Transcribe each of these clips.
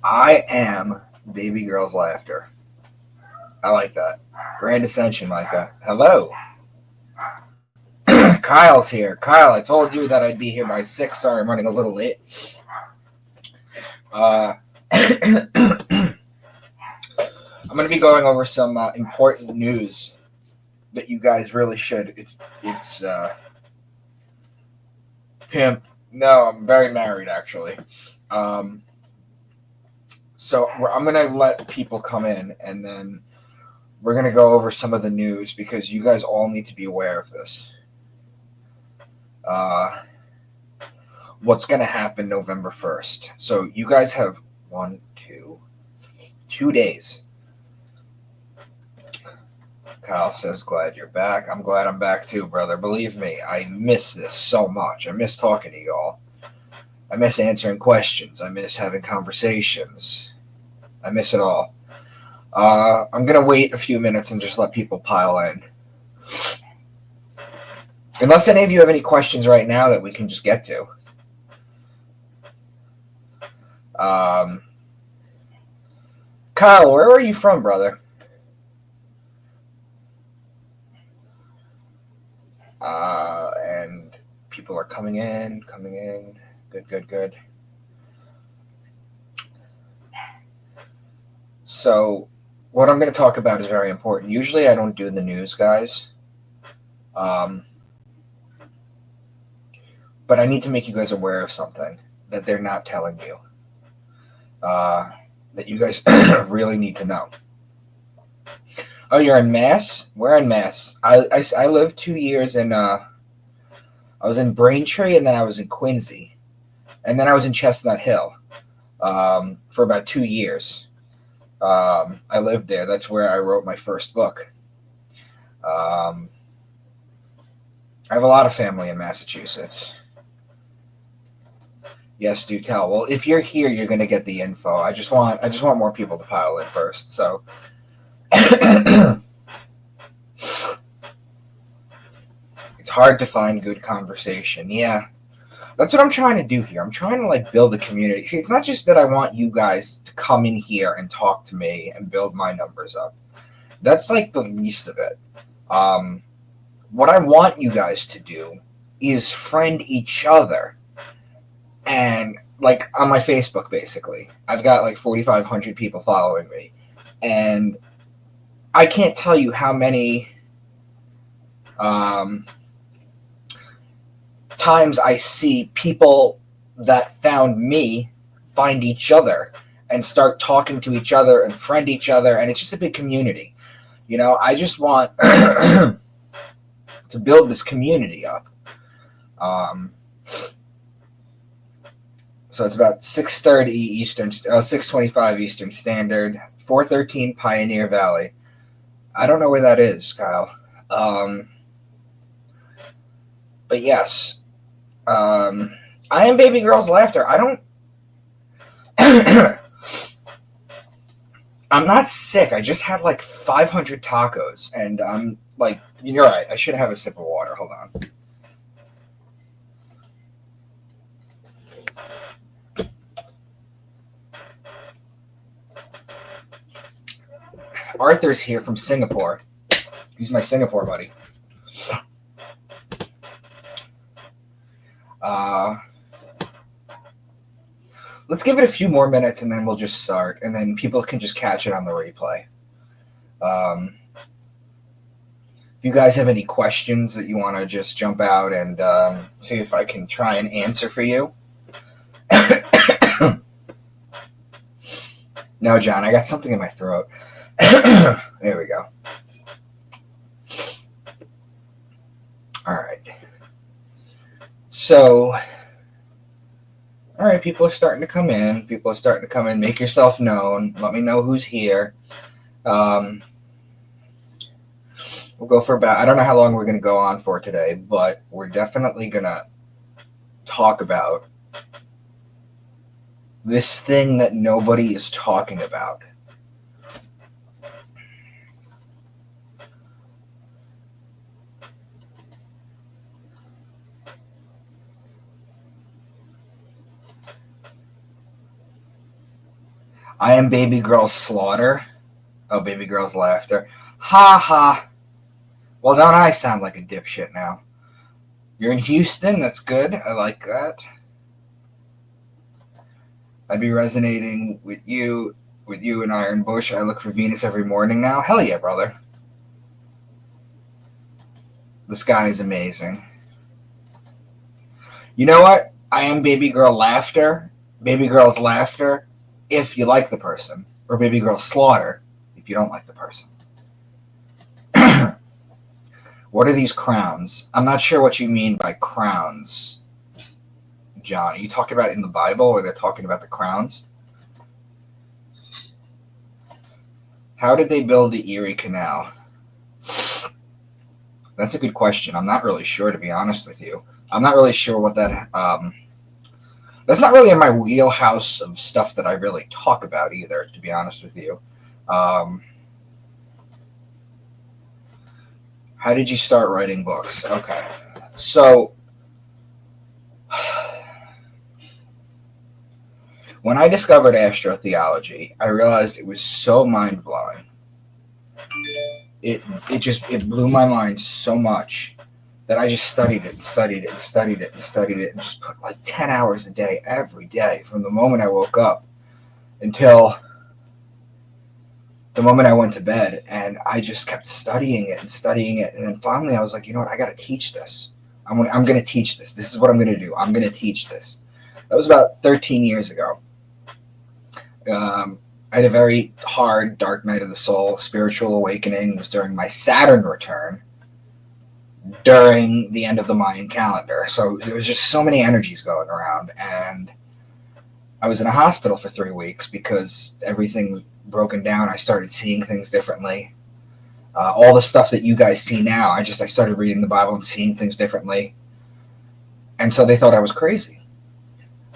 I am baby girl's laughter. I like that. Grand Ascension, Micah. Hello. Kyle's here. Kyle, I told you that I'd be here by 6. Sorry, I'm running a little late. I'm going to be going over some important news that you guys really should. It's pimp. No, I'm very married, actually. So I'm going to let people come in, and then we're going to go over some of the news because you guys all need to be aware of this. What's going to happen November 1st. So you guys have 2 days. Kyle says, glad you're back. I'm glad I'm back too, brother. Believe me, I miss this so much. I miss talking to y'all. I miss answering questions. I miss having conversations. I miss it all. I'm going to wait a few minutes and just let people pile in. Unless any of you have any questions right now that we can just get to. Kyle, where are you from, brother? And people are coming in. Good. So, what I'm going to talk about is very important. Usually I don't do the news, guys. But I need to make you guys aware of something that they're not telling you. That you guys really need to know. Oh, you're in Mass? Where in Mass? I lived 2 years in, I was in Braintree, and then I was in Quincy. And then I was in Chestnut Hill for about 2 years. I lived there. That's where I wrote my first book. I have a lot of family in Massachusetts. Yes, do tell. Well, if you're here, you're going to get the info. I just want more people to pile in first. So, it's hard to find good conversation. Yeah, that's what I'm trying to do here. I'm trying to build a community. See, it's not just that I want you guys to come in here and talk to me and build my numbers up. That's the least of it. What I want you guys to do is friend each other. And on my Facebook, basically, I've got 4,500 people following me, and I can't tell you how many times I see people that found me find each other and start talking to each other and friend each other, and it's just a big community. I just want to build this community up. So it's about 6:30 Eastern, 6:25 Eastern Standard, 413 Pioneer Valley. I don't know where that is, Kyle. But yes, I am baby girl's laughter. I don't. I'm not sick. I just had 500 tacos, and I'm you're right. I should have a sip of water. Hold on. Arthur's here from Singapore. He's my Singapore buddy. Let's give it a few more minutes and then we'll just start, and then people can just catch it on the replay. If you guys have any questions that you want to just jump out and see if I can try and answer for you. No, John, I got something in my throat. There we go. All right. So, all right, people are starting to come in. Make yourself known. Let me know who's here. Let We'll go for about, I don't know how long we're going to go on for today, but we're definitely going to talk about this thing that nobody is talking about. I am baby girl slaughter. Oh, baby girl's laughter. Ha ha. Well, don't I sound like a dipshit now? You're in Houston? That's good. I like that. I'd be resonating with you in Iron Bush. I look for Venus every morning now. Hell yeah, brother. The sky is amazing. You know what? I am baby girl laughter. Baby girl's laughter if you like the person. Or baby girl slaughter if you don't like the person. What are these crowns? I'm not sure what you mean by crowns, John. Are you talking about in the Bible or they're talking about the crowns? How did they build the Erie Canal? That's a good question. I'm not really sure, to be honest with you. I'm not really sure what that... that's not really in my wheelhouse of stuff that I really talk about either, to be honest with you. How did you start writing books? Okay. So, when I discovered astrotheology, I realized it was so mind-blowing. It blew my mind so much that I just studied it and studied it and studied it and studied it and just put like 10 hours a day every day from the moment I woke up until the moment I went to bed, and I just kept studying it and studying it, and then finally I was like, you know what, I got to teach this. I'm going to teach this. This is what I'm going to do. I'm going to teach this. That was about 13 years ago. I had a very hard, dark night of the soul. Spiritual awakening was during my Saturn return, during the end of the Mayan calendar. So there was just so many energies going around, and I was in a hospital for 3 weeks because everything was broken down. I started seeing things differently. All the stuff that you guys see now, I started reading the Bible and seeing things differently. And so they thought I was crazy.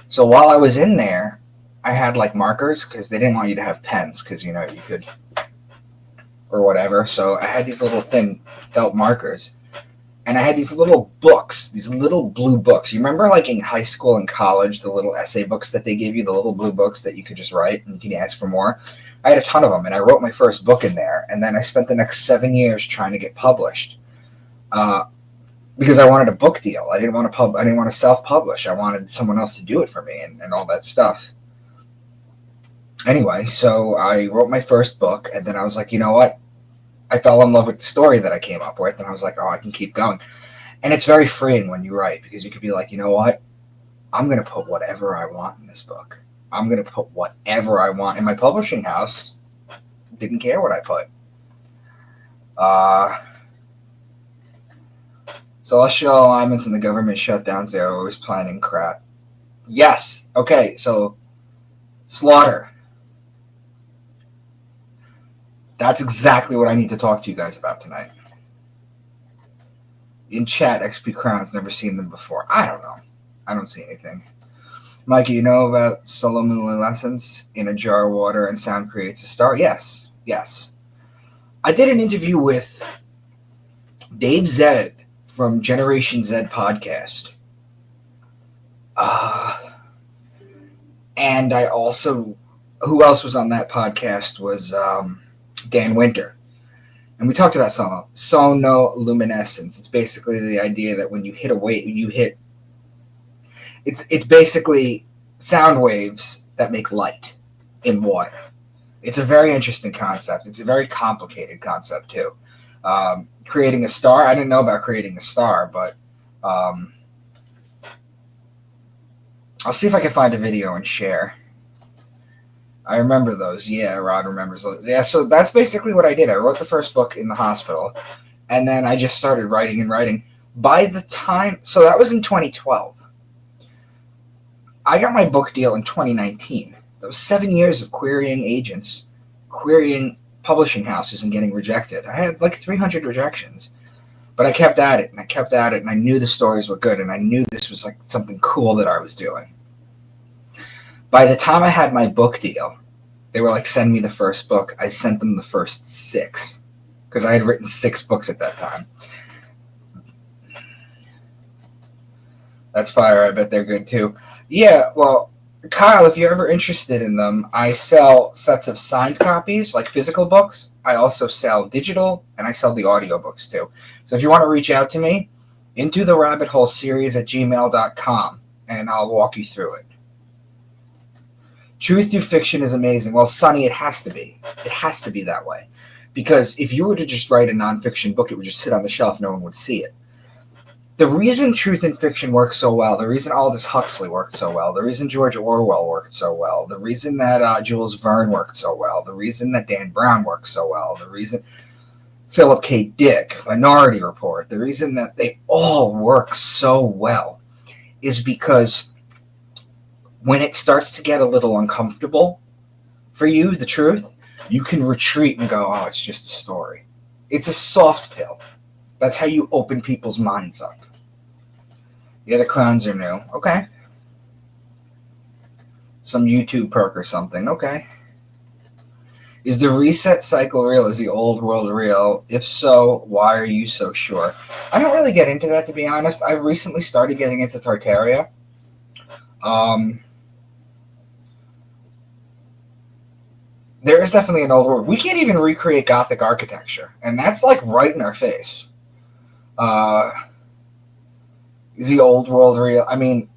So while I was in there, I had like markers because they didn't want you to have pens because, you know, you could, or whatever. So I had these little felt markers. And I had these little books, these little blue books. You remember like in high school and college, the little essay books that they gave you, the little blue books that you could just write and you can ask for more? I had a ton of them, and I wrote my first book in there. And then I spent the next 7 years trying to get published because I wanted a book deal. I didn't want to self-publish. I wanted someone else to do it for me and all that stuff. Anyway, so I wrote my first book, and then I was like, you know what? I fell in love with the story that I came up with, and I was like, oh, I can keep going. And it's very freeing when you write, because you could be like, you know what? I'm going to put whatever I want in this book. I'm going to put whatever I want. And my publishing house didn't care what I put. Celestial alignments and the government shutdowns, they're always planning crap. Yes. Okay, so slaughter. That's exactly what I need to talk to you guys about tonight. In chat, XP Crowns, never seen them before. I don't know. I don't see anything. Mikey, you know about sololuminescence in a jar of water and sound creates a star? Yes. I did an interview with Dave Zed from Generation Z podcast. And I also, who else was on that podcast was Dan Winter. And we talked about sonoluminescence. It's basically the idea that when you hit a wave, it's basically sound waves that make light in water. It's a very interesting concept. It's a very complicated concept, too. Creating a star, I didn't know about creating a star, but I'll see if I can find a video and share. I remember those. Yeah, Rod remembers those. Yeah, so that's basically what I did. I wrote the first book in the hospital, and then I just started writing and writing. By the time, so that was in 2012. I got my book deal in 2019. That was 7 years of querying agents, querying publishing houses and getting rejected. I had like 300 rejections. But I kept at it, and I kept at it, and I knew the stories were good, and I knew this was like something cool that I was doing. By the time I had my book deal, they were like, send me the first book. I sent them the first 6, because I had written 6 books at that time. That's fire. I bet they're good too. Yeah, well, Kyle, if you're ever interested in them, I sell sets of signed copies, like physical books. I also sell digital, and I sell the audiobooks too. So if you want to reach out to me, Into the Rabbit Hole series at gmail.com, and I'll walk you through it. Truth through fiction is amazing. Well, Sonny, it has to be. It has to be that way. Because if you were to just write a nonfiction book, it would just sit on the shelf. No one would see it. The reason truth and fiction works so well, the reason Aldous Huxley worked so well, the reason George Orwell worked so well, the reason that Jules Verne worked so well, the reason that Dan Brown worked so well, the reason Philip K. Dick, Minority Report, the reason that they all work so well is because when it starts to get a little uncomfortable for you, the truth, you can retreat and go, oh, it's just a story. It's a soft pill. That's how you open people's minds up. Yeah, the crowns are new. Okay. Some YouTube perk or something. Okay. Is the reset cycle real? Is the old world real? If so, why are you so sure? I don't really get into that, to be honest. I've recently started getting into Tartaria. There is definitely an old world. We can't even recreate Gothic architecture, and that's like right in our face. Is the old world real? I mean,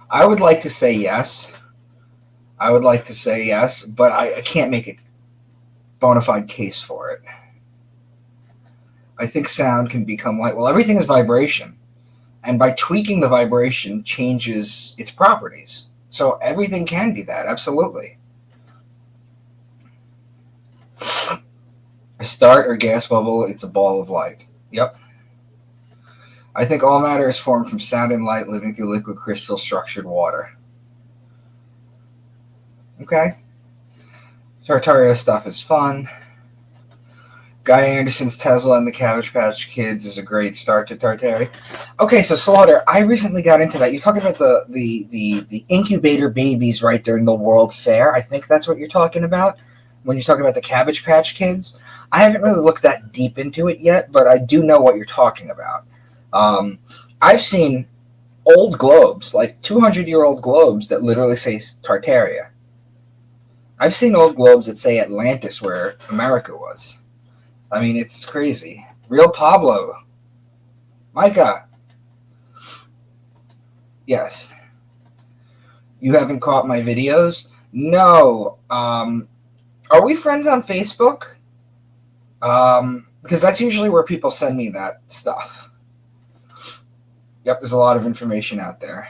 I would like to say yes. But I can't make a bona fide case for it. I think sound can become light. Well, everything is vibration. And by tweaking the vibration changes its properties. So everything can be that, absolutely. A start or gas bubble, it's a ball of light. Yep. I think all matter is formed from sound and light living through liquid crystal structured water. Okay. Tartaria stuff is fun. Guy Anderson's Tesla and the Cabbage Patch Kids is a great start to Tartaria. Okay, so Slaughter, I recently got into that. You're talking about the incubator babies right during the World Fair. I think that's what you're talking about when you're talking about the Cabbage Patch Kids. I haven't really looked that deep into it yet, but I do know what you're talking about. I've seen old globes, like 200-year-old globes that literally say Tartaria. I've seen old globes that say Atlantis, where America was. I mean, it's crazy. Real Pablo. Micah. Yes. You haven't caught my videos? No. Are we friends on Facebook? Because that's usually where people send me that stuff. Yep, there's a lot of information out there.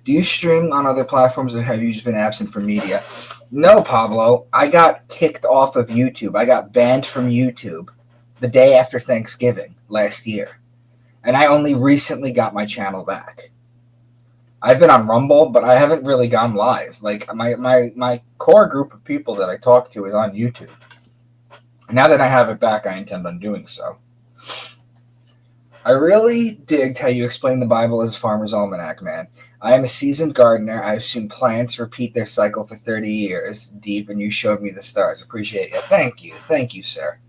Do you stream on other platforms, or have you just been absent from media? No, Pablo. I got kicked off of YouTube. I got banned from YouTube the day after Thanksgiving last year. And I only recently got my channel back. I've been on Rumble, but I haven't really gone live. Like, my core group of people that I talk to is on YouTube. Now that I have it back, I intend on doing so. I really digged how you explain the Bible as a farmer's almanac, man. I am a seasoned gardener. I've seen plants repeat their cycle for 30 years deep, and you showed me the stars. Appreciate it. Thank you. Thank you, sir.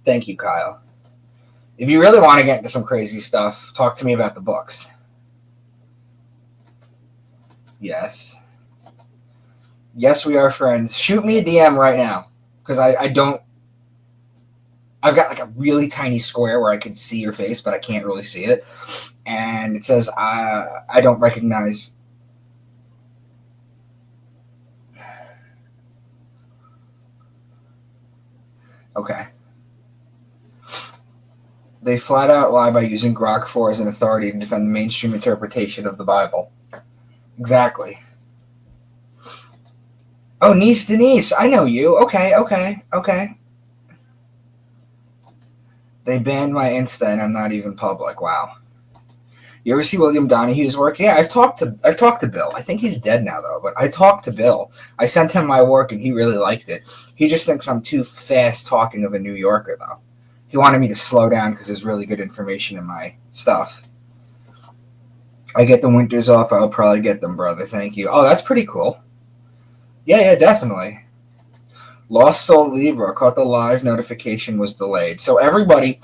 Thank you, Kyle. If you really want to get into some crazy stuff, talk to me about the books. Yes. Yes, we are friends. Shoot me a DM right now, because I don't... I've got like a really tiny square where I can see your face, but I can't really see it. And it says, I don't recognize. Okay. They flat out lie by using Grok 4 as an authority to defend the mainstream interpretation of the Bible. Exactly. Oh, Niece Denise, I know you. Okay. They banned my Insta and I'm not even public. Wow. You ever see William Donahue's work? Yeah, I've talked to Bill. I think he's dead now though, but I talked to Bill. I sent him my work and he really liked it. He just thinks I'm too fast talking of a New Yorker though. He wanted me to slow down because there's really good information in my stuff. I get the winters off. I'll probably get them, brother. Thank you. Oh, that's pretty cool. Yeah, definitely. Lost Soul Libra caught the live notification was delayed. So everybody,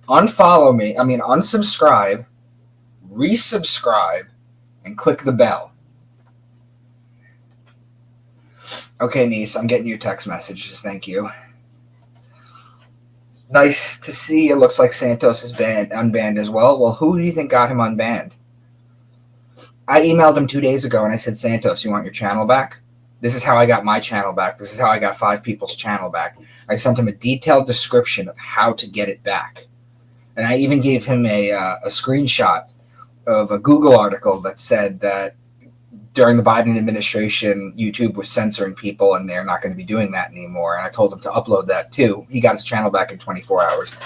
unfollow me. I mean, unsubscribe, resubscribe, and click the bell. Okay, niece, I'm getting your text messages. Thank you. Nice to see. It looks like Santos is unbanned as well. Well, who do you think got him unbanned? I emailed him 2 days ago and I said, Santos, you want your channel back? This is how I got my channel back. This is how I got 5 people's channel back. I sent him a detailed description of how to get it back. And I even gave him a screenshot of a Google article that said that during the Biden administration, YouTube was censoring people and they're not going to be doing that anymore. And I told him to upload that too. He got his channel back in 24 hours.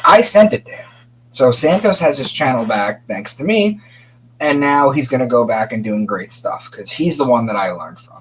I sent it to him. So Santos has his channel back thanks to me. And now he's going to go back and doing great stuff because he's the one that I learned from.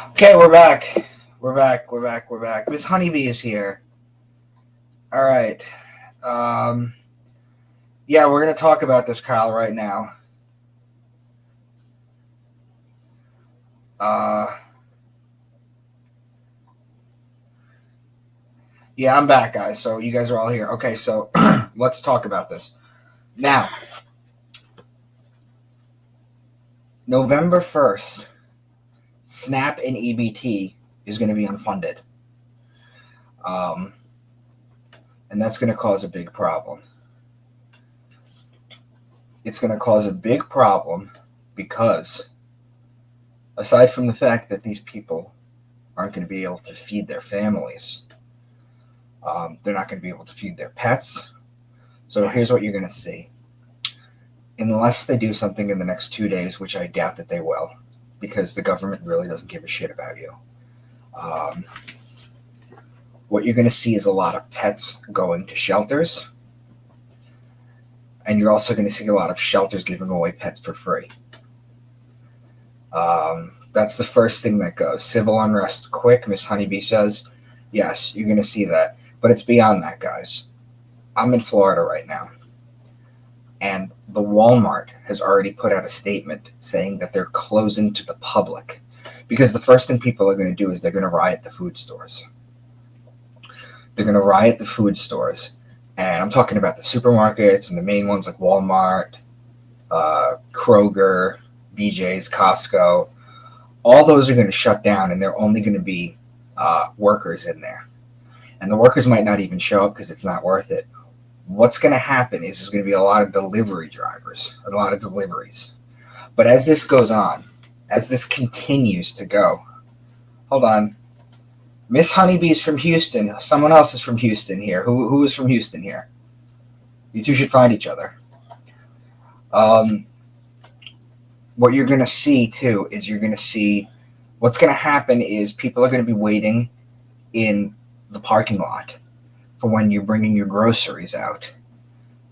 Okay, we're back. We're back. Miss Honeybee is here. All right. Um, yeah, we're gonna talk about this, Kyle, right now. Uh, yeah, I'm back, guys. So you guys are all here. Okay, so let's talk about this now. November 1st, SNAP and EBT is going to be unfunded, um, and that's going to cause a big problem. It's going to cause a big problem because, aside from the fact that these people aren't going to be able to feed their families, they're not going to be able to feed their pets. So here's what you're going to see. Unless they do something in the next 2 days, which I doubt that they will, because the government really doesn't give a shit about you. What you're going to see is a lot of pets going to shelters, and you're also going to see a lot of shelters giving away pets for free. That's the first thing that goes. Civil unrest quick, Miss Honeybee says. Yes, you're going to see that. But it's beyond that, guys. I'm in Florida right now, and the Walmart has already put out a statement saying that they're closing to the public, because the first thing people are going to do is they're going to riot the food stores. They're going to riot the food stores, and I'm talking about the supermarkets and the main ones like Walmart, Kroger, BJ's, Costco. All those are going to shut down, and they're only going to be workers in there. And the workers might not even show up because it's not worth it. What's going to happen is there's going to be a lot of delivery drivers, a lot of deliveries. But as this goes on, as this continues to go, hold on. Miss Honeybee's from Houston. Someone else is from Houston here. Who is from Houston here? You two should find each other. What you're going to see, too, is you're going to see what's going to happen is people are going to be waiting in the parking lot for when you're bringing your groceries out,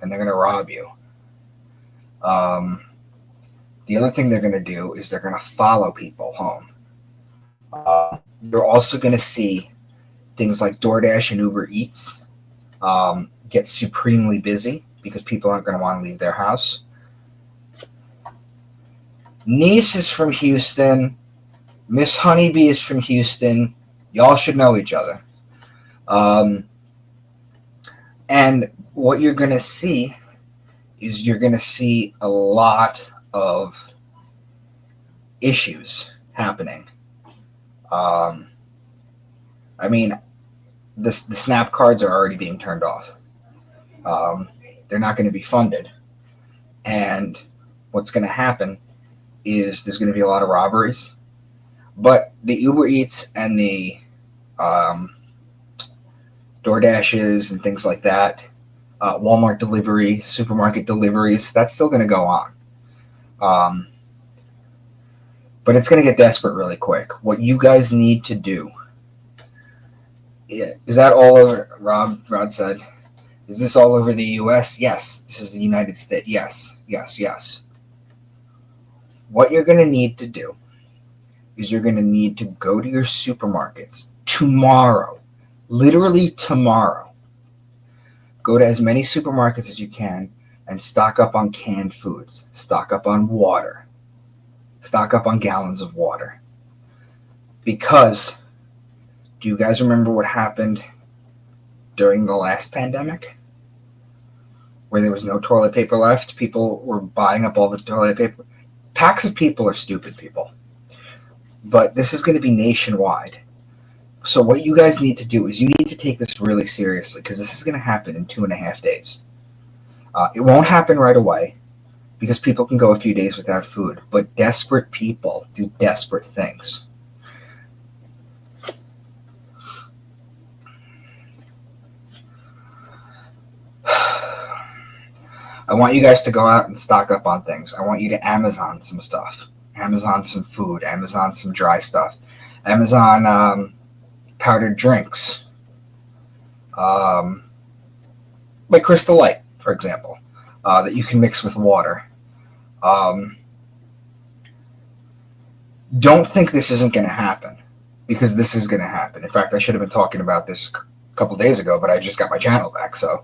and they're going to rob you. The other thing they're going to do is they're going to follow people home. You're also going to see things like DoorDash and Uber Eats get supremely busy because people aren't going to want to leave their house. Niece is from Houston. Miss Honeybee is from Houston. Y'all should know each other. And what you're going to see is you're going to see a lot of issues happening. I mean, the SNAP cards are already being turned off. They're not going to be funded. And what's going to happen is there's going to be a lot of robberies. But the Uber Eats and the DoorDashes and things like that, Walmart delivery, supermarket deliveries, that's still going to go on. But it's going to get desperate really quick. What you guys need to do, is that all over, Rod said, is this all over the U.S.? Yes, this is the United States. Yes. What you're going to need to do is you're going to need to go to your supermarkets tomorrow. Literally tomorrow. Go to as many supermarkets as you can and stock up on canned foods. Stock up on water. Stock up on gallons of water. Because, do you guys remember what happened during the last pandemic? Where there was no toilet paper left? People were buying up all the toilet paper. Packs of people are stupid people. But this is going to be nationwide. So what you guys need to do is you need to take this really seriously, because this is going to happen in 2.5 days. It won't happen right away because people can go a few days without food, but desperate people do desperate things. I want you guys to go out and stock up on things. I want you to Amazon some stuff. Amazon some food. Amazon some dry stuff. Amazon powdered drinks. Like Crystal Light, for example, that you can mix with water. Don't think this isn't going to happen. because this is going to happen. In fact, I should have been talking about this a couple days ago, but I just got my channel back. So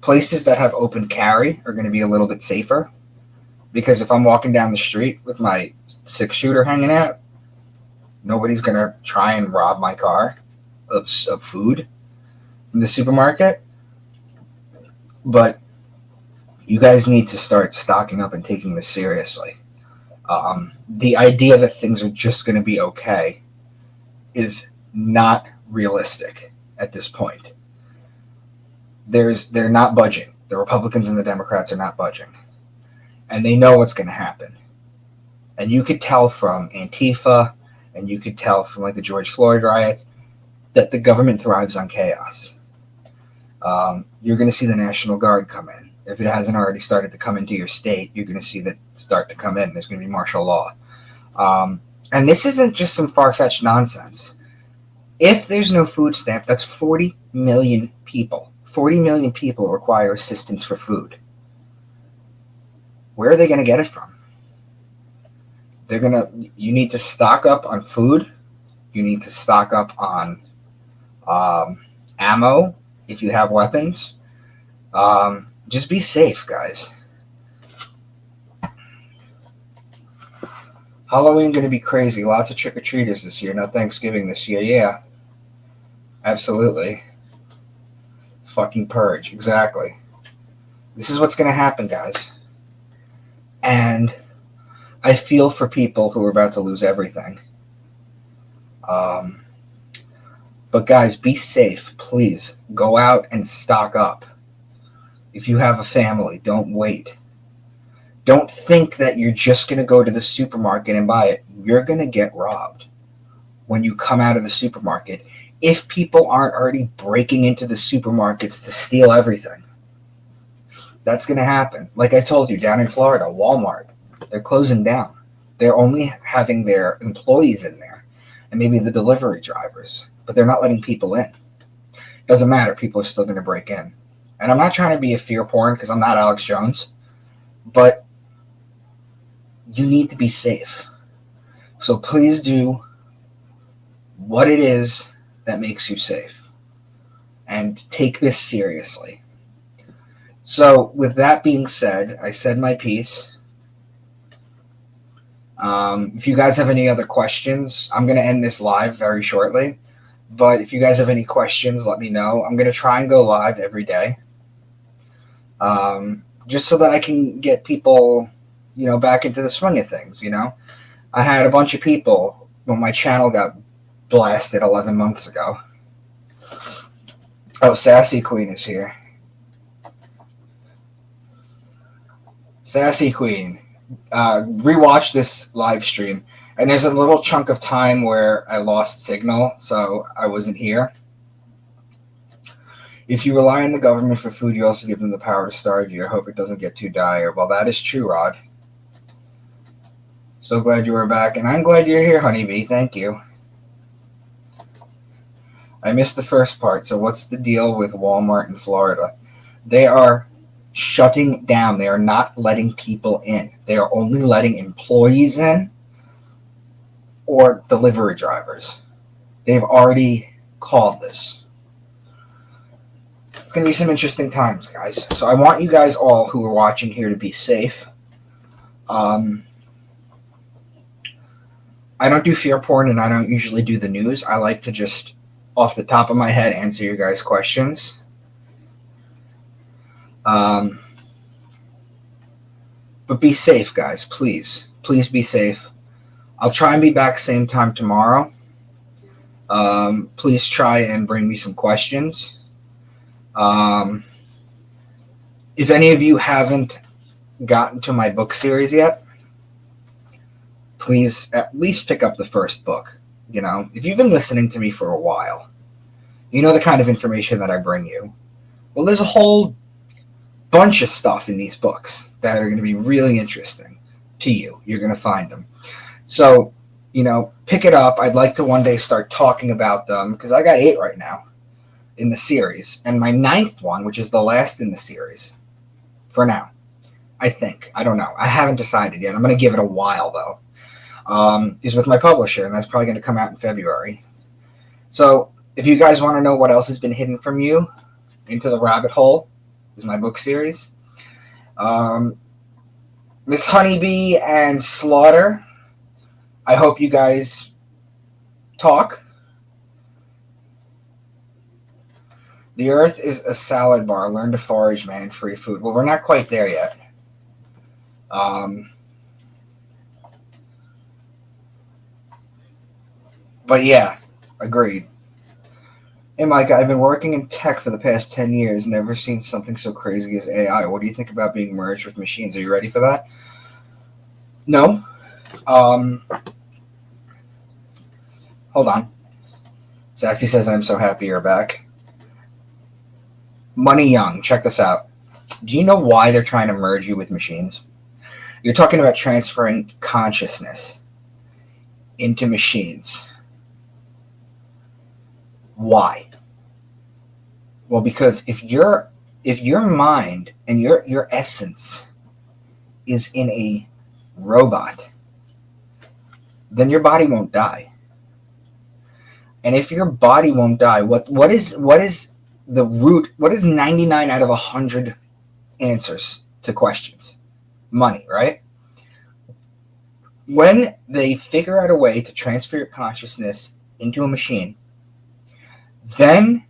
places that have open carry are going to be a little bit safer, because if I'm walking down the street with my 6-shooter hanging out, nobody's going to try and rob my car of food from the supermarket. But you guys need to start stocking up and taking this seriously. The idea that things are just going to be okay is not realistic at this point. They're not budging. The Republicans and the Democrats are not budging. And they know what's going to happen. And you could tell from Antifa, and you could tell from like the George Floyd riots, that the government thrives on chaos. You're going to see the National Guard come in. If it hasn't already started to come into your state, you're going to see that start to come in. There's going to be martial law. And this isn't just some far-fetched nonsense. If there's no food stamp, that's 40 million people. 40 million people require assistance for food. Where are they going to get it from? You need to stock up on food. You need to stock up on ammo if you have weapons. Just be safe, guys. Halloween going to be crazy. Lots of trick-or-treaters this year. No Thanksgiving this year. Yeah. Absolutely. Fucking purge. Exactly. This is what's going to happen, guys. And I feel for people who are about to lose everything. But guys, be safe. Please go out and stock up. If you have a family, don't wait. Don't think that you're just going to go to the supermarket and buy it. You're going to get robbed when you come out of the supermarket if people aren't already breaking into the supermarkets to steal everything. That's going to happen. Like I told you, down in Florida, Walmart, they're closing down. They're only having their employees in there and maybe the delivery drivers, but they're not letting people in. Doesn't matter. People are still going to break in. And I'm not trying to be a fear porn because I'm not Alex Jones, but you need to be safe. So please do what it is that makes you safe and take this seriously. So with that being said, I said my piece. If you guys have any other questions, I'm going to end this live very shortly. But if you guys have any questions, let me know. I'm going to try and go live every day. Just so that I can get people, back into the swing of things, I had a bunch of people when my channel got blasted 11 months ago. Oh, Sassy Queen is here. Sassy Queen. Rewatch this live stream. And there's a little chunk of time where I lost signal, so I wasn't here. If you rely on the government for food, you also give them the power to starve you. I hope it doesn't get too dire. Well, that is true, Rod. So glad you were back. And I'm glad you're here, Honeybee. Thank you. I missed the first part. So what's the deal with Walmart in Florida? They are shutting down. They are not letting people in. They are only letting employees in or delivery drivers. They've already called this. It's going to be some interesting times, guys. So I want you guys all who are watching here to be safe. I don't do fear porn, and I don't usually do the news. I like to just, off the top of my head, answer your guys' questions. But be safe, guys. Please. Please be safe. I'll try and be back same time tomorrow. Please try and bring me some questions. If any of you haven't gotten to my book series yet, please at least pick up the first book. If you've been listening to me for a while, you know the kind of information that I bring you. Well, there's a whole bunch of stuff in these books that are going to be really interesting to you. You're going to find them. So, pick it up. I'd like to one day start talking about them because I got 8 right now in the series. And my 9th one, which is the last in the series, for now, I think. I don't know. I haven't decided yet. I'm going to give it a while, though. is with my publisher, and that's probably going to come out in February. So if you guys want to know what else has been hidden from you, Into the Rabbit Hole is my book series. Miss Honeybee and Slaughter, I hope you guys talk. The earth is a salad bar. Learn to forage, man. Free food. Well, we're not quite there yet. But yeah, agreed. Hey, Mike, I've been working in tech for the past 10 years. Never seen something so crazy as AI. What do you think about being merged with machines? Are you ready for that? No. Hold on. Sassy says, I'm so happy you're back. Money Young, check this out. Do you know why they're trying to merge you with machines? You're talking about transferring consciousness into machines. Why? Well, because if your mind and your essence is in a robot, then your body won't die. And if your body won't die, what is the root? What is 99 out of 100 answers to questions? Money, right? When they figure out a way to transfer your consciousness into a machine, then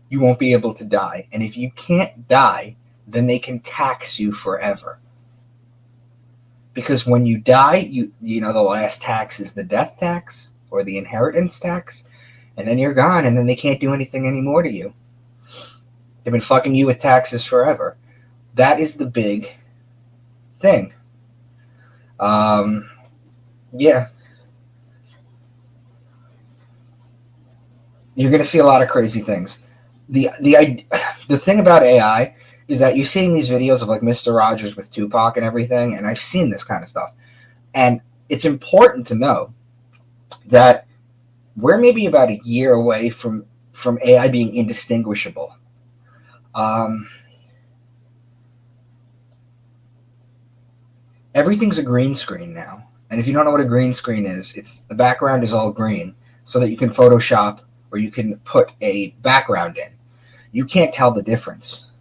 you won't be able to die. And if you can't die, then they can tax you forever. Because when you die, you know the last tax is the death tax or the inheritance tax, and then you're gone, and then they can't do anything anymore to you. They've been fucking you with taxes forever. That is the big thing. Yeah. You're going to see a lot of crazy things. The thing about AI is that you're seeing these videos of like Mr. Rogers with Tupac and everything, and I've seen this kind of stuff. And it's important to know that we're maybe about a year away from AI being indistinguishable. Everything's a green screen now. And if you don't know what a green screen is, it's the background is all green so that you can Photoshop or you can put a background in. You can't tell the difference.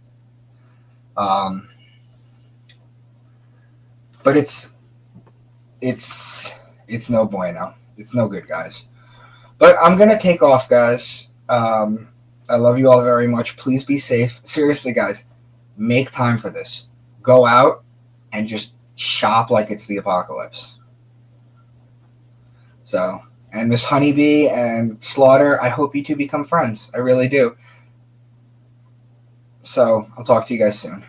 But it's no bueno. It's no good, guys. But I'm going to take off, guys. I love you all very much. Please be safe. Seriously, guys, make time for this. Go out and just shop like it's the apocalypse. So, and Miss Honeybee and Slaughter, I hope you two become friends. I really do. So, I'll talk to you guys soon.